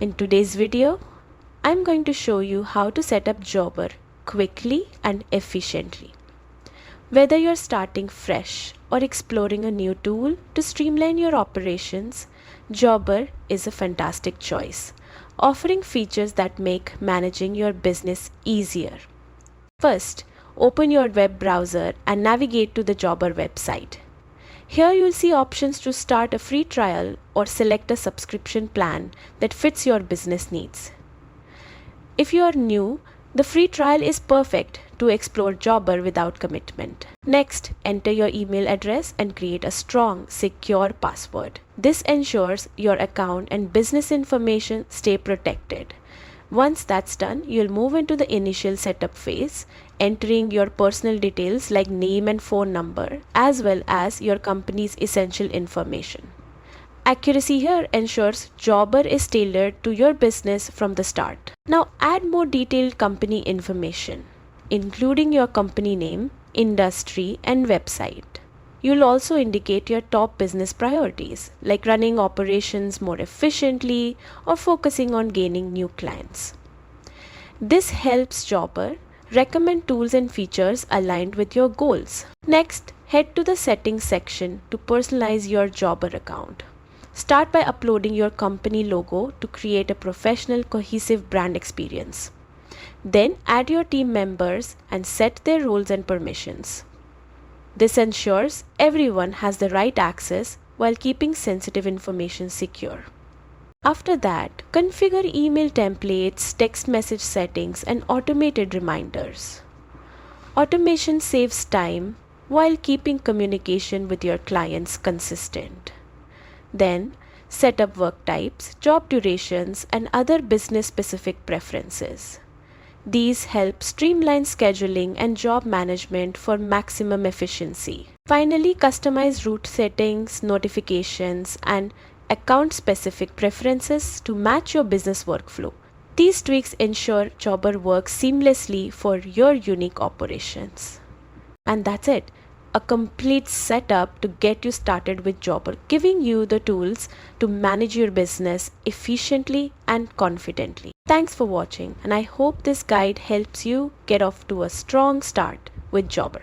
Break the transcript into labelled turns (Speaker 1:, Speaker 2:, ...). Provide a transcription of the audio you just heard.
Speaker 1: In today's video, I'm going to show you how to set up Jobber quickly and efficiently. Whether you're starting fresh or exploring a new tool to streamline your operations, Jobber is a fantastic choice, offering features that make managing your business easier. First, open your web browser and navigate to the Jobber website. Here you'll see options to start a free trial or select a subscription plan that fits your business needs. If you are new, the free trial is perfect to explore Jobber without commitment. Next, enter your email address and create a strong, secure password. This ensures your account and business information stay protected. Once that's done, you'll move into the initial setup phase, entering your personal details like name and phone number, as well as your company's essential information. Accuracy here ensures Jobber is tailored to your business from the start. Now add more detailed company information, including your company name, industry, and website. You'll also indicate your top business priorities, like running operations more efficiently or focusing on gaining new clients. This helps Jobber recommend tools and features aligned with your goals. Next, head to the settings section to personalize your Jobber account. Start by uploading your company logo to create a professional, cohesive brand experience. Then add your team members and set their roles and permissions. This ensures everyone has the right access while keeping sensitive information secure. After that, configure email templates, text message settings, and automated reminders. Automation saves time while keeping communication with your clients consistent. Then, set up work types, job durations, and other business-specific preferences. These help streamline scheduling and job management for maximum efficiency. Finally, customize route settings, notifications, and account-specific preferences to match your business workflow. These tweaks ensure Jobber works seamlessly for your unique operations. And that's it. A complete setup to get you started with Jobber, giving you the tools to manage your business efficiently and confidently. Thanks for watching, and I hope this guide helps you get off to a strong start with Jobber.